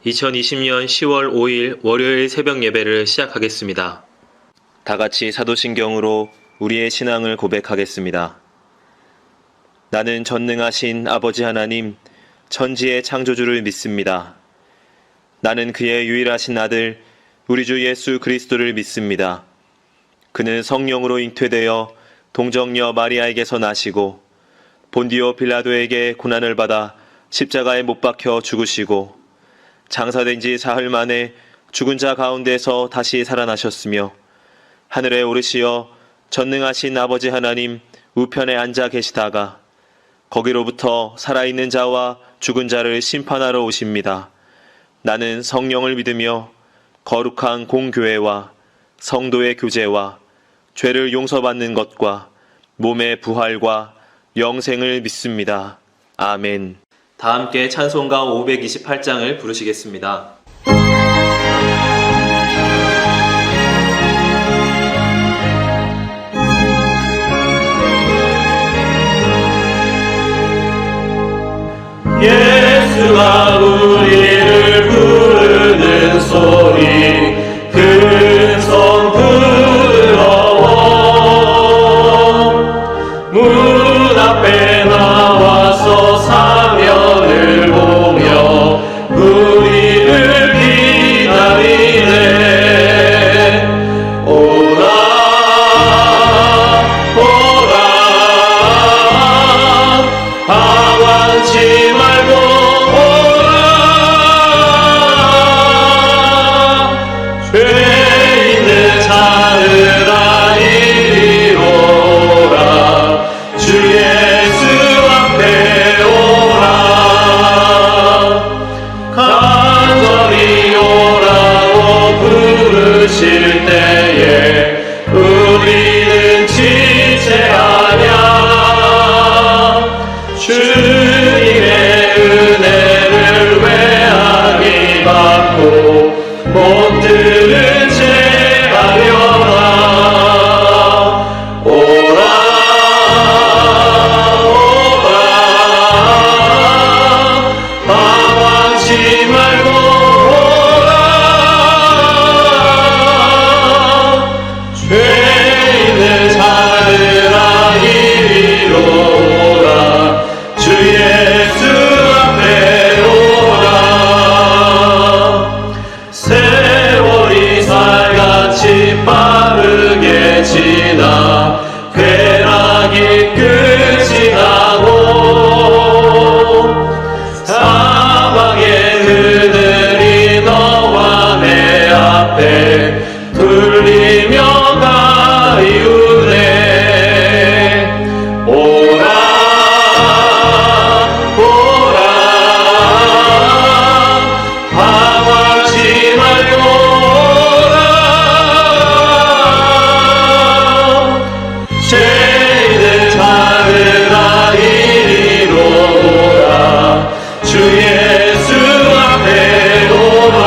2020년 10월 5일 월요일 새벽 예배를 시작하겠습니다. 다 같이 사도신경으로 우리의 신앙을 고백하겠습니다. 나는 전능하신 아버지 하나님, 천지의 창조주를 믿습니다. 나는 그의 유일하신 아들, 우리 주 예수 그리스도를 믿습니다. 그는 성령으로 잉태되어 동정녀 마리아에게서 나시고 본디오 빌라도에게 고난을 받아 십자가에 못 박혀 죽으시고 장사된 지 사흘 만에 죽은 자 가운데서 다시 살아나셨으며 하늘에 오르시어 전능하신 아버지 하나님 우편에 앉아 계시다가 거기로부터 살아있는 자와 죽은 자를 심판하러 오십니다. 나는 성령을 믿으며 거룩한 공교회와 성도의 교제와 죄를 용서받는 것과 몸의 부활과 영생을 믿습니다. 아멘. 다 함께 찬송가 528장을 부르시겠습니다. 예수가 우리를 부르는 소리 큰 성 부러워 문 앞에 나와서 사면을 보며 우리를 기다리네. 오라 오라 방황치 말고 오라 죄 있는 자들아 이리로 오라 주 예수 앞에 오라 간절히 오라고 부르실 때에 우리는 지체하냐. 주님의 은혜를 외하기 받고 못 들은 채 하려나. 오라 오라 방황치 말고 오라 죄 있는 자들아 이리로 오라 주 예수 앞에 오라. 세월이 살같이 빠르게 지나 쾌락이 끝이 나고 사방의 그들이 너와 내 앞에 둘리며 가이우네. 오라 오라 방황치 말고 오라 죄 있는 자들아 이리로 오라 주 예수 앞에 오라.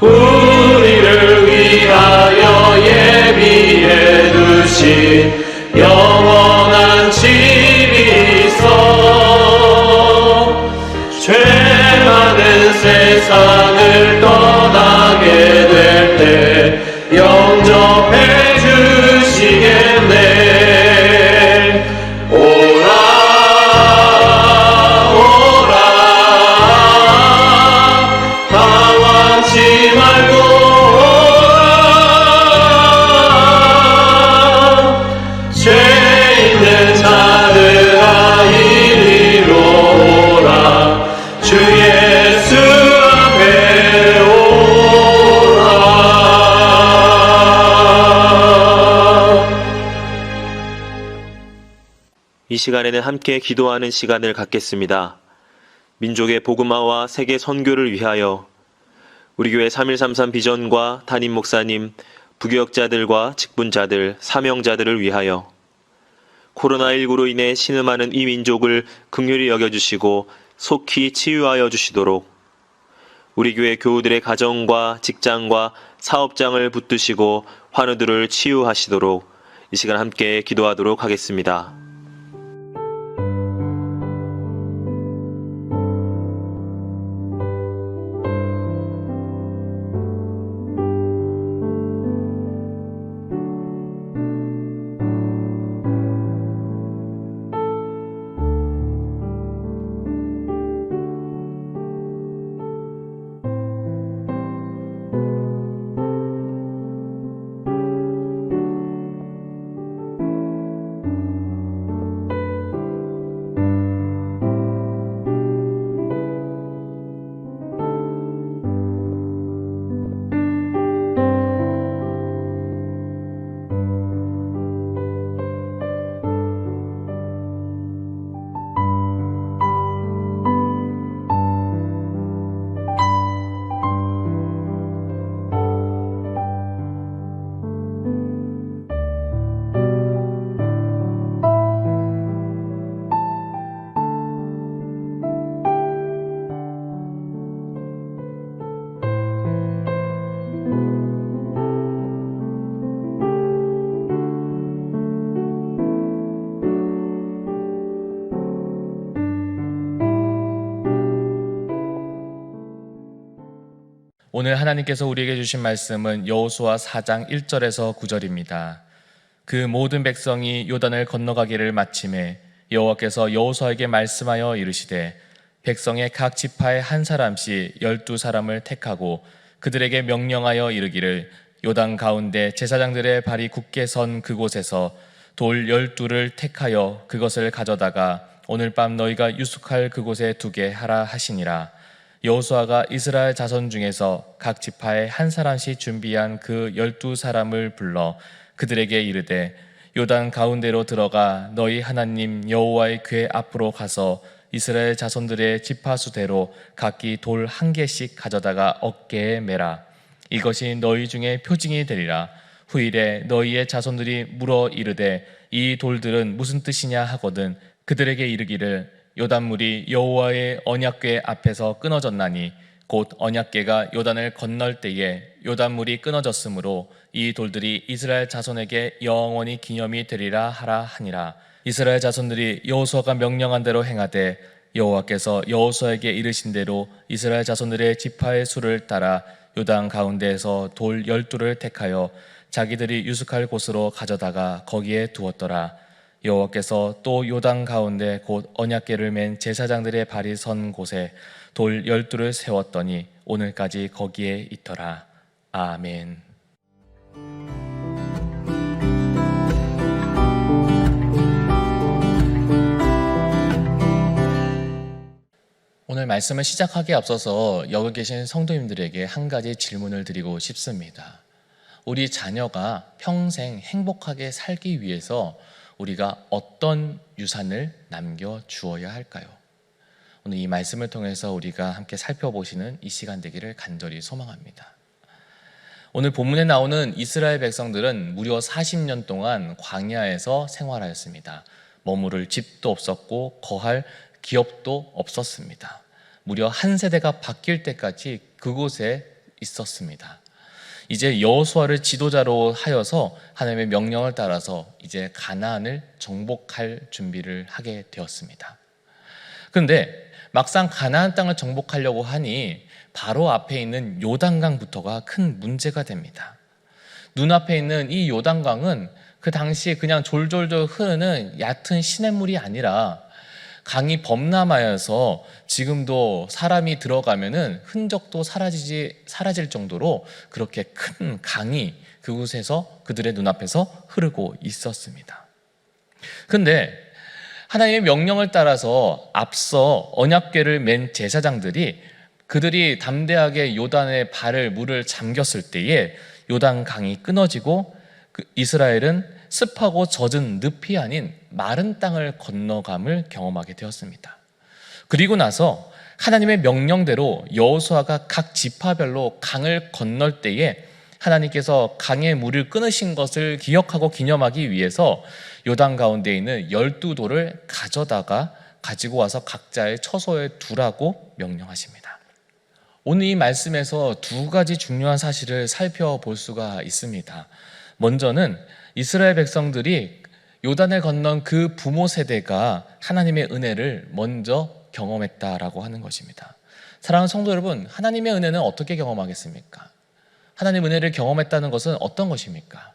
우리를 위하여 예비해 두신 영원한 집이 있어. 죄 많은 세상을 떠나게 될 때 영접해 주시겠네. 오라 오라 방황치 말고 오라 죄 있는 자들아 이리로 오라 주 예수 앞에 오라. 이 시간에는 함께 기도하는 시간을 갖겠습니다. 민족의 복음화와 세계 선교를 위하여 우리 교회 3133 비전과 담임 목사님, 부교역자들과 직분자들, 사명자들을 위하여 코로나19로 인해 신음하는 이 민족을 긍휼히 여겨주시고 속히 치유하여 주시도록 우리 교회 교우들의 가정과 직장과 사업장을 붙드시고 환우들을 치유하시도록 이 시간 함께 기도하도록 하겠습니다. 오늘 하나님께서 우리에게 주신 말씀은 여호수아 4장 1절에서 9절입니다. 그 모든 백성이 요단을 건너가기를 마침에 여호와께서 여호수아에게 말씀하여 이르시되 백성의 각 지파에 한 사람씩 12사람을 택하고 그들에게 명령하여 이르기를 요단 가운데 제사장들의 발이 굳게 선 그곳에서 돌 12를 택하여 그것을 가져다가 오늘 밤 너희가 유숙할 그곳에 두게 하라 하시니라. 여호수아가 이스라엘 자손 중에서 각 지파에 한 사람씩 준비한 그 12사람을 불러 그들에게 이르되 요단 가운데로 들어가 너희 하나님 여호와의 궤 앞으로 가서 이스라엘 자손들의 지파수대로 각기 돌 1개씩 가져다가 어깨에 매라. 이것이 너희 중에 표징이 되리라. 후일에 너희의 자손들이 물어 이르되 이 돌들은 무슨 뜻이냐 하거든 그들에게 이르기를 요단물이 여호와의 언약궤 앞에서 끊어졌나니 곧 언약궤가 요단을 건널 때에 요단물이 끊어졌으므로 이 돌들이 이스라엘 자손에게 영원히 기념이 되리라 하라 하니라. 이스라엘 자손들이 여호수아가 명령한 대로 행하되 여호와께서 여호수아에게 이르신 대로 이스라엘 자손들의 지파의 수를 따라 요단 가운데에서 돌 12를 택하여 자기들이 유숙할 곳으로 가져다가 거기에 두었더라. 여호와께서 또 요단 가운데 곧 언약궤를 맨 제사장들의 발이 선 곳에 돌 12를 세웠더니 오늘까지 거기에 있더라. 아멘. 오늘 말씀을 시작하기에 앞서서 여기 계신 성도님들에게 한 가지 질문을 드리고 싶습니다. 우리 자녀가 평생 행복하게 살기 위해서 우리가 어떤 유산을 남겨주어야 할까요? 오늘 이 말씀을 통해서 우리가 함께 살펴보시는 이 시간 되기를 간절히 소망합니다. 오늘 본문에 나오는 이스라엘 백성들은 무려 40년 동안 광야에서 생활하였습니다. 머무를 집도 없었고 거할 기업도 없었습니다. 무려 한 세대가 바뀔 때까지 그곳에 있었습니다. 이제 여호수아를 지도자로 하여서 하나님의 명령을 따라서 이제 가나안을 정복할 준비를 하게 되었습니다. 그런데 막상 가나안 땅을 정복하려고 하니 바로 앞에 있는 요단강부터가 큰 문제가 됩니다. 눈앞에 있는 이 요단강은 그 당시 그냥 졸졸졸 흐르는 얕은 시냇물이 아니라 강이 범람하여서 지금도 사람이 들어가면은 흔적도 사라질 정도로 그렇게 큰 강이 그곳에서 그들의 눈앞에서 흐르고 있었습니다. 그런데 하나님의 명령을 따라서 앞서 언약궤를 맨 제사장들이 그들이 담대하게 요단의 발을 물을 잠겼을 때에 요단 강이 끊어지고 이스라엘은 습하고 젖은 늪이 아닌 마른 땅을 건너감을 경험하게 되었습니다. 그리고 나서 하나님의 명령대로 여호수아가 각 지파별로 강을 건널 때에 하나님께서 강의 물을 끊으신 것을 기억하고 기념하기 위해서 요단 가운데 있는 12돌을 가지고 와서 각자의 처소에 두라고 명령하십니다. 오늘 이 말씀에서 두 가지 중요한 사실을 살펴볼 수가 있습니다. 먼저는 이스라엘 백성들이 요단을 건넌 그 부모 세대가 하나님의 은혜를 먼저 경험했다라고 하는 것입니다. 사랑하는 성도 여러분, 하나님의 은혜는 어떻게 경험하겠습니까? 하나님의 은혜를 경험했다는 것은 어떤 것입니까?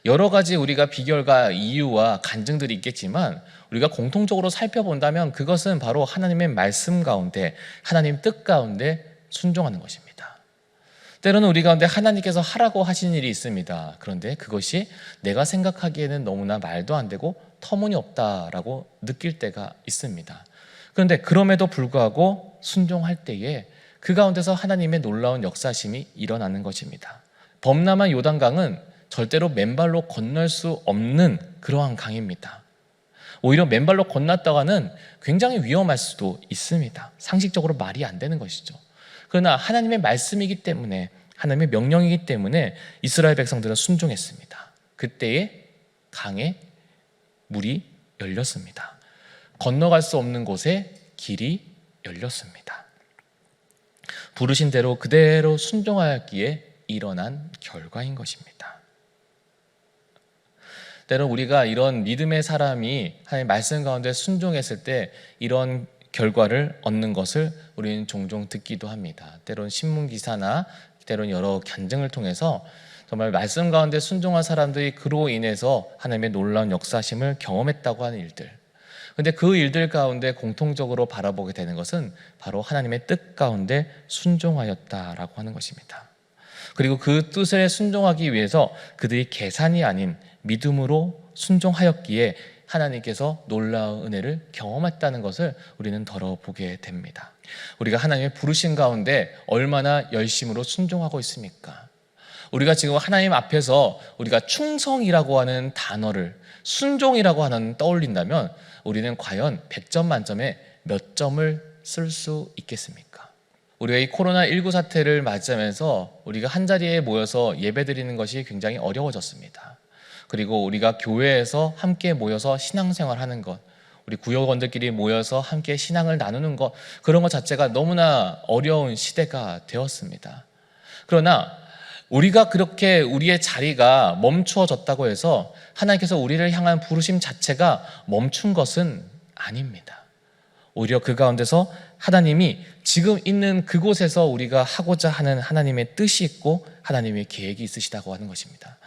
여러 가지 우리가 비결과 이유와 간증들이 있겠지만 우리가 공통적으로 살펴본다면 그것은 바로 하나님의 말씀 가운데, 하나님 뜻 가운데 순종하는 것입니다. 때로는 우리 가운데 하나님께서 하라고 하신 일이 있습니다. 그런데 그것이 내가 생각하기에는 너무나 말도 안 되고 터무니없다라고 느낄 때가 있습니다. 그런데 그럼에도 불구하고 순종할 때에 그 가운데서 하나님의 놀라운 역사심이 일어나는 것입니다. 범람한 요단강은 절대로 맨발로 건널 수 없는 그러한 강입니다. 오히려 맨발로 건넜다가는 굉장히 위험할 수도 있습니다. 상식적으로 말이 안 되는 것이죠. 그러나 하나님의 말씀이기 때문에, 하나님의 명령이기 때문에 이스라엘 백성들은 순종했습니다. 그때에 강에 물이 열렸습니다. 건너갈 수 없는 곳에 길이 열렸습니다. 부르신 대로 그대로 순종하였기에 일어난 결과인 것입니다. 때로 우리가 이런 믿음의 사람이 하나님의 말씀 가운데 순종했을 때 이런 결과를 얻는 것을 우리는 종종 듣기도 합니다. 때론 신문기사나 때론 여러 간증을 통해서 정말 말씀 가운데 순종한 사람들이 그로 인해서 하나님의 놀라운 역사심을 경험했다고 하는 일들. 그런데 그 일들 가운데 공통적으로 바라보게 되는 것은 바로 하나님의 뜻 가운데 순종하였다라고 하는 것입니다. 그리고 그 뜻에 순종하기 위해서 그들이 계산이 아닌 믿음으로 순종하였기에 하나님께서 놀라운 은혜를 경험했다는 것을 우리는 덜어보게 됩니다. 우리가 하나님의 부르신 가운데 얼마나 열심으로 순종하고 있습니까? 우리가 지금 하나님 앞에서 우리가 충성이라고 하는 단어를 순종이라고 하는 떠올린다면 우리는 과연 100점 만점에 몇 점을 쓸 수 있겠습니까? 우리가 이 코로나19 사태를 맞이하면서 우리가 한자리에 모여서 예배드리는 것이 굉장히 어려워졌습니다. 그리고 우리가 교회에서 함께 모여서 신앙생활하는 것, 우리 구역원들끼리 모여서 함께 신앙을 나누는 것, 그런 것 자체가 너무나 어려운 시대가 되었습니다. 그러나 우리가 그렇게 우리의 자리가 멈추어졌다고 해서 하나님께서 우리를 향한 부르심 자체가 멈춘 것은 아닙니다. 오히려 그 가운데서 하나님이 지금 있는 그곳에서 우리가 하고자 하는 하나님의 뜻이 있고 하나님의 계획이 있으시다고 하는 것입니다.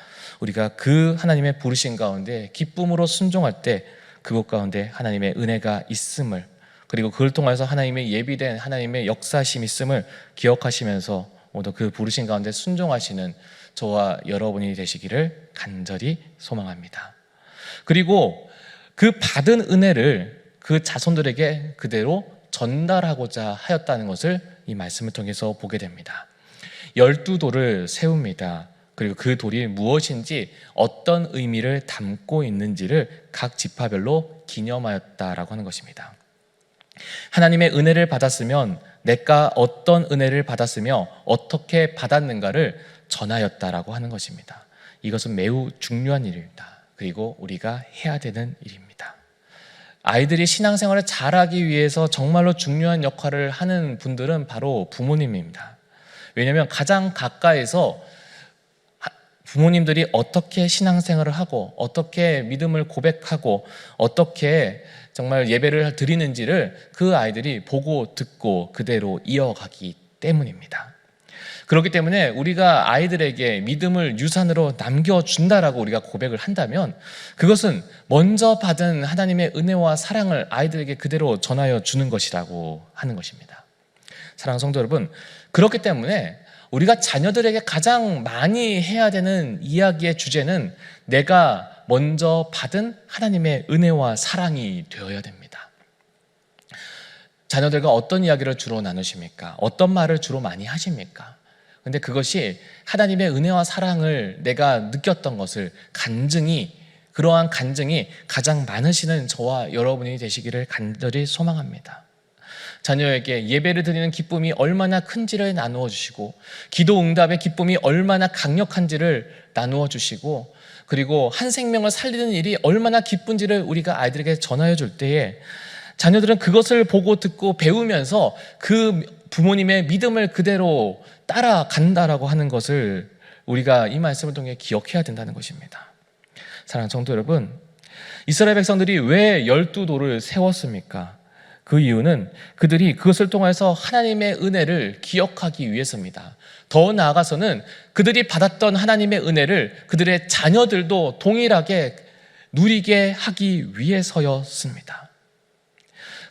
우리가 그 하나님의 부르심 가운데 기쁨으로 순종할 때 그곳 가운데 하나님의 은혜가 있음을, 그리고 그걸 통해서 하나님의 예비된 하나님의 역사심이 있음을 기억하시면서 모두 그 부르심 가운데 순종하시는 저와 여러분이 되시기를 간절히 소망합니다. 그리고 그 받은 은혜를 그 자손들에게 그대로 전달하고자 하였다는 것을 이 말씀을 통해서 보게 됩니다. 12돌을 세웁니다. 그리고 그 돌이 무엇인지 어떤 의미를 담고 있는지를 각 지파별로 기념하였다라고 하는 것입니다. 하나님의 은혜를 받았으면 내가 어떤 은혜를 받았으며 어떻게 받았는가를 전하였다라고 하는 것입니다. 이것은 매우 중요한 일입니다. 그리고 우리가 해야 되는 일입니다. 아이들이 신앙생활을 잘하기 위해서 정말로 중요한 역할을 하는 분들은 바로 부모님입니다. 왜냐하면 가장 가까이서 부모님들이 어떻게 신앙생활을 하고 어떻게 믿음을 고백하고 어떻게 정말 예배를 드리는지를 그 아이들이 보고 듣고 그대로 이어가기 때문입니다. 그렇기 때문에 우리가 아이들에게 믿음을 유산으로 남겨준다라고 우리가 고백을 한다면 그것은 먼저 받은 하나님의 은혜와 사랑을 아이들에게 그대로 전하여 주는 것이라고 하는 것입니다. 사랑하는 성도 여러분, 그렇기 때문에 우리가 자녀들에게 가장 많이 해야 되는 이야기의 주제는 내가 먼저 받은 하나님의 은혜와 사랑이 되어야 됩니다. 자녀들과 어떤 이야기를 주로 나누십니까? 어떤 말을 주로 많이 하십니까? 근데 그것이 하나님의 은혜와 사랑을 내가 느꼈던 것을 그러한 간증이 가장 많으시는 저와 여러분이 되시기를 간절히 소망합니다. 자녀에게 예배를 드리는 기쁨이 얼마나 큰지를 나누어 주시고 기도 응답의 기쁨이 얼마나 강력한지를 나누어 주시고 그리고 한 생명을 살리는 일이 얼마나 기쁜지를 우리가 아이들에게 전하여 줄 때에 자녀들은 그것을 보고 듣고 배우면서 그 부모님의 믿음을 그대로 따라간다라고 하는 것을 우리가 이 말씀을 통해 기억해야 된다는 것입니다. 사랑하는 성도 여러분, 이스라엘 백성들이 왜 12돌을 세웠습니까? 그 이유는 그들이 그것을 통해서 하나님의 은혜를 기억하기 위해서입니다. 더 나아가서는 그들이 받았던 하나님의 은혜를 그들의 자녀들도 동일하게 누리게 하기 위해서였습니다.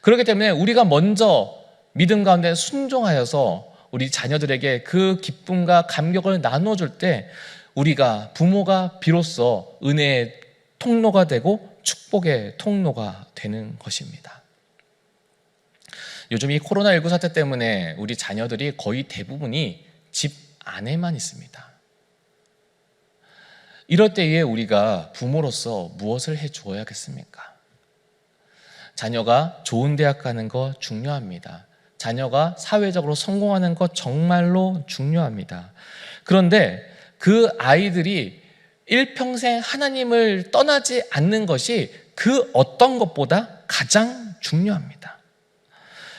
그렇기 때문에 우리가 먼저 믿음 가운데 순종하여서 우리 자녀들에게 그 기쁨과 감격을 나눠줄 때 우리가 부모가 비로소 은혜의 통로가 되고 축복의 통로가 되는 것입니다. 요즘 이 코로나19 사태 때문에 우리 자녀들이 거의 대부분이 집 안에만 있습니다. 이럴 때에 우리가 부모로서 무엇을 해주어야겠습니까? 자녀가 좋은 대학 가는 거 중요합니다. 자녀가 사회적으로 성공하는 것 정말로 중요합니다. 그런데 그 아이들이 일평생 하나님을 떠나지 않는 것이 그 어떤 것보다 가장 중요합니다.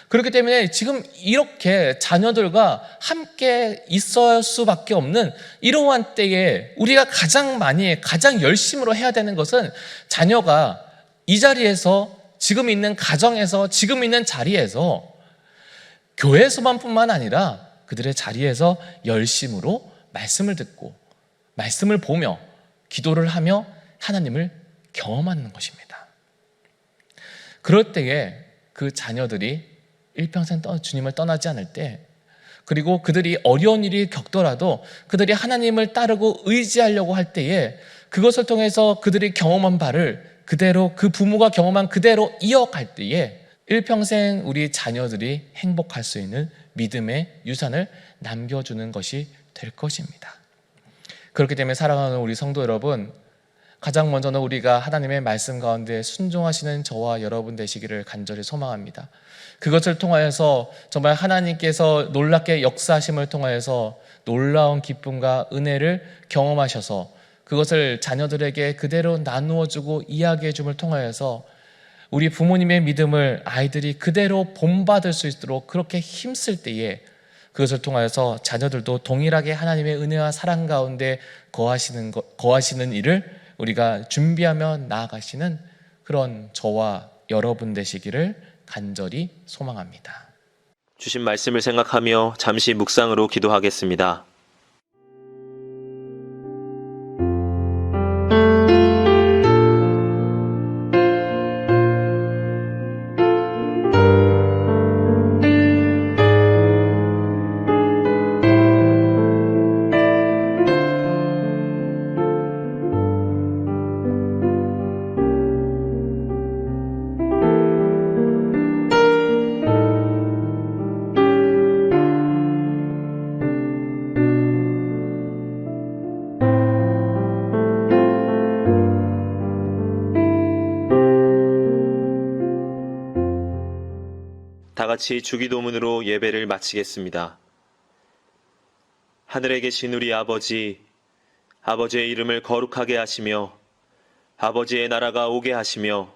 그렇기 때문에 지금 이렇게 자녀들과 함께 있을 수밖에 없는 이러한 때에 우리가 가장 열심으로 해야 되는 것은 자녀가 이 자리에서 지금 있는 가정에서, 지금 있는 자리에서, 교회에서만뿐만 아니라 그들의 자리에서 열심으로 말씀을 듣고 말씀을 보며 기도를 하며 하나님을 경험하는 것입니다. 그럴 때에 그 자녀들이 일평생 주님을 떠나지 않을 때, 그리고 그들이 어려운 일이 겪더라도 그들이 하나님을 따르고 의지하려고 할 때에 그것을 통해서 그들이 경험한 바를 그대로, 그 부모가 경험한 그대로 이어갈 때에 일평생 우리 자녀들이 행복할 수 있는 믿음의 유산을 남겨주는 것이 될 것입니다. 그렇기 때문에 사랑하는 우리 성도 여러분, 가장 먼저는 우리가 하나님의 말씀 가운데 순종하시는 저와 여러분 되시기를 간절히 소망합니다. 그것을 통하여서 정말 하나님께서 놀랍게 역사하심을 통하여서 놀라운 기쁨과 은혜를 경험하셔서 그것을 자녀들에게 그대로 나누어주고 이야기해줌을 통하여서 우리 부모님의 믿음을 아이들이 그대로 본받을 수 있도록 그렇게 힘쓸 때에 그것을 통하여서 자녀들도 동일하게 하나님의 은혜와 사랑 가운데 거하시는 일을 우리가 준비하며 나아가시는 그런 저와 여러분 되시기를 간절히 소망합니다. 주신 말씀을 생각하며 잠시 묵상으로 기도하겠습니다. 다 같이 주기도문으로 예배를 마치겠습니다. 하늘에 계신 우리 아버지, 아버지의 이름을 거룩하게 하시며 아버지의 나라가 오게 하시며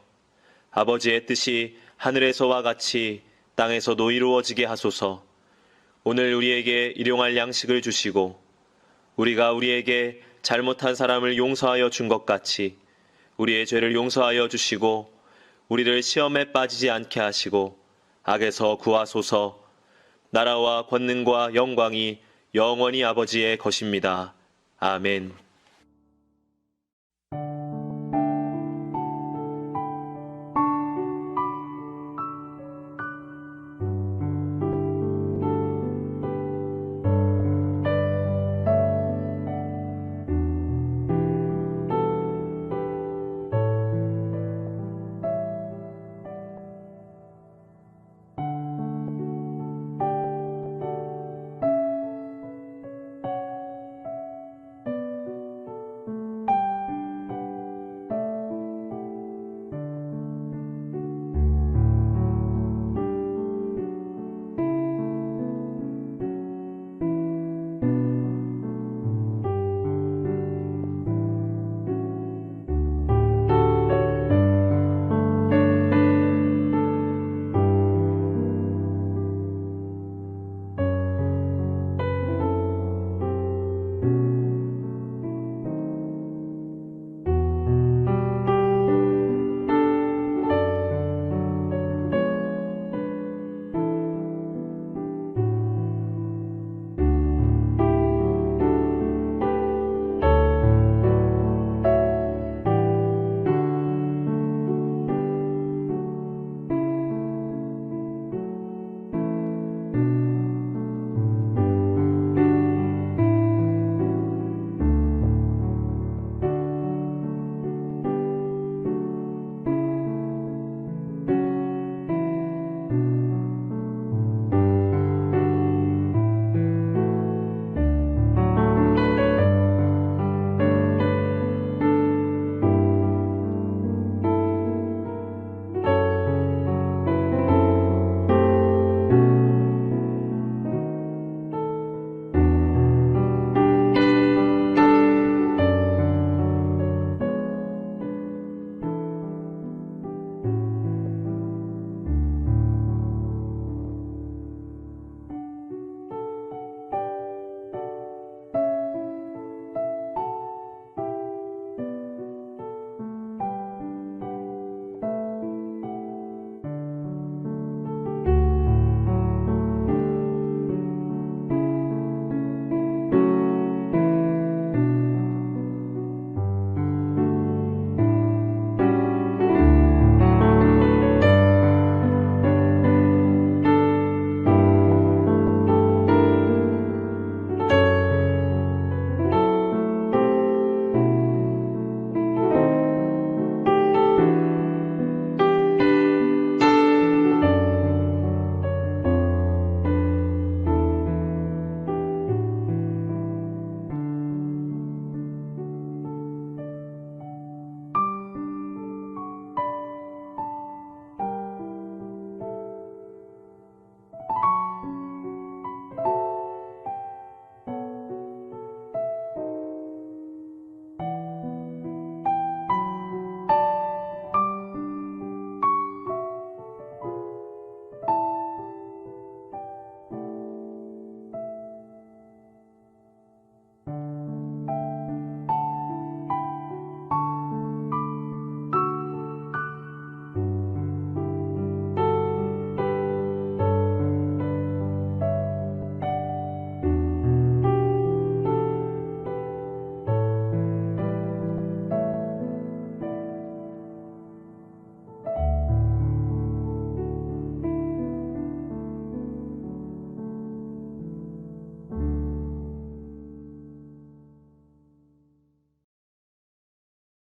아버지의 뜻이 하늘에서와 같이 땅에서도 이루어지게 하소서. 오늘 우리에게 일용할 양식을 주시고 우리가 우리에게 잘못한 사람을 용서하여 준 것 같이 우리의 죄를 용서하여 주시고 우리를 시험에 빠지지 않게 하시고 악에서 구하소서. 나라와 권능과 영광이 영원히 아버지의 것입니다. 아멘.